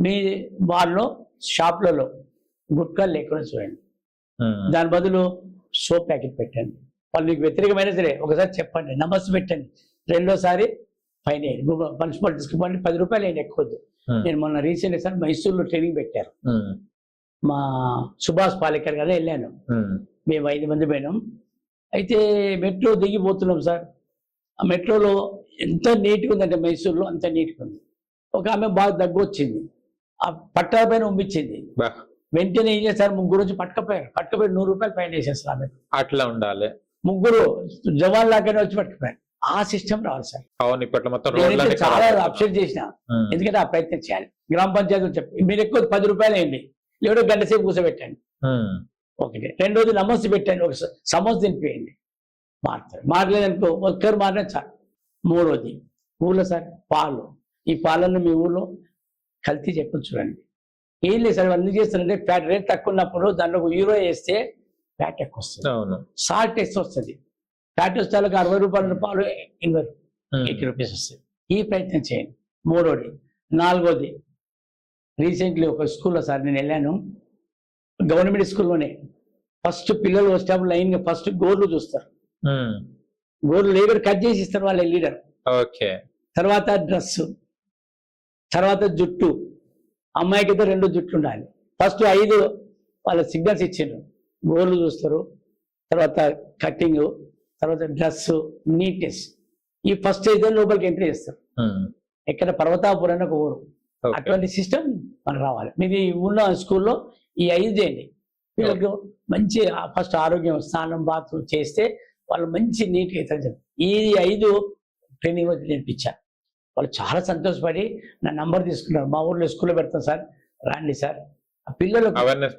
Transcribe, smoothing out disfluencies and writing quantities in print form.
మీ వాళ్ళలో షాప్లలో గుట్కాలు లేకుండా చూడండి. దాని బదులు సోప్ ప్యాకెట్ పెట్టండి. వాళ్ళు మీకు వ్యతిరేకమైనా సరే ఒకసారి చెప్పండి, నమస్తే పెట్టండి. రెండోసారి ఫైన్ వేయండి, పనిష్మెంట్ తీసుకోండి, 10 రూపాయలు వేయండి, ఎక్కువద్దు. నేను మొన్న రీసెంట్ సార్ మైసూర్లో ట్రైనింగ్ పెట్టారు. మా సుభాష్ పాలేకర్ గారు వెళ్ళాను. మేము 5 మంది పోయినాం. అయితే మెట్రో దిగిపోతున్నాం సార్. ఆ మెట్రోలో ఎంత నీట్గా ఉందంటే మైసూర్లో అంత నీట్గా ఉంది. ఒక ఆమె బాగా దగ్గు వచ్చింది, ఆ పట్టాల పైన ఉమ్మిచ్చింది. వెంటనే ఏం చేస్తారు, ముగ్గురు వచ్చి పట్టుకపోయి 100 రూపాయలు ఫైన్ వేసేస్తారు ఆమె. అట్లా ఉండాలి. ముగ్గురు జవాన్ లాగానే వచ్చి పట్టుకుపోయారు. ఆ సిస్టమ్ రావాలి సార్. అవును, ఇప్పట్లో మొత్తం చాలా అప్సెట్ చేసిన, ఎందుకంటే ఆ ప్రయత్నం చేయాలి. గ్రామ పంచాయతీలు చెప్పి మీరు ఎక్కువ 10 రూపాయలు వేయండి, లేదో గంట సేపు కూర్చోబెట్టండి. ఒకటి. రెండోది నమోసు పెట్టండి, ఒక సమోస తినిపోయండి, మారుతారు. మారలేదనుకో ఒక్కరు మారిన చాలు. మూడోది ఊళ్ళో సార్ పాలు, ఈ పాలల్లో మీ ఊళ్ళో కల్తీ చెప్పు చూడండి. ఏం లేదు సార్, అన్ని చేస్తారంటే ఫ్యాట్ రేట్ తక్కువ ఉన్నప్పుడు దాంట్లో యూరో వేస్తే ఫ్యాట్ ఎక్కువ వస్తుంది, సాల్ట్ వేస్తే వస్తుంది. ఫ్యాట్ వస్తే 60 రూపాయల పాలు 80 రూపీస్ వస్తుంది. ఈ ప్రయత్నం చేయండి. మూడోది. నాలుగోది, రీసెంట్లీ ఒక స్కూల్లో సార్ నేను వెళ్ళాను, గవర్నమెంట్ స్కూల్లోనే ఫస్ట్ పిల్లలు వచ్చేటప్పుడు లైన్గా ఫస్ట్ గోర్లు చూస్తారు. గోర్లు లేబర్ కట్ చేసి ఇస్తారు వాళ్ళ లీడర్. తర్వాత డ్రెస్, తర్వాత జుట్టు. అమ్మాయికి అయితే 2 జుట్లు ఉండాలి. ఫస్ట్ 5 వాళ్ళ సిగ్నల్స్ ఇచ్చిండ్రు. గోర్లు చూస్తారు, తర్వాత కటింగ్, తర్వాత డ్రెస్, నీట్నెస్. ఈ ఫస్ట్ అయితే లోపలికి ఎంట్రీ చేస్తారు. ఎక్కడ పర్వతాపురం ఒక ఊరు, అటువంటి సిస్టమ్ మనకు రావాలి. మీది ఉన్న స్కూల్లో ఈ 5 చేయండి. వీళ్ళకి మంచి ఫస్ట్ ఆరోగ్యం, స్నానం, బాత్ చేస్తే వాళ్ళు మంచి నీట్గా అవుతారు. ఈ 5 ట్రైనింగ్ నేర్పించారు. వాళ్ళు చాలా సంతోషపడి నా నంబర్ తీసుకున్నారు. మా ఊర్లో స్కూల్లో పెడతాం సార్, రండి సార్. ఆ పిల్లలకు అవేర్నెస్.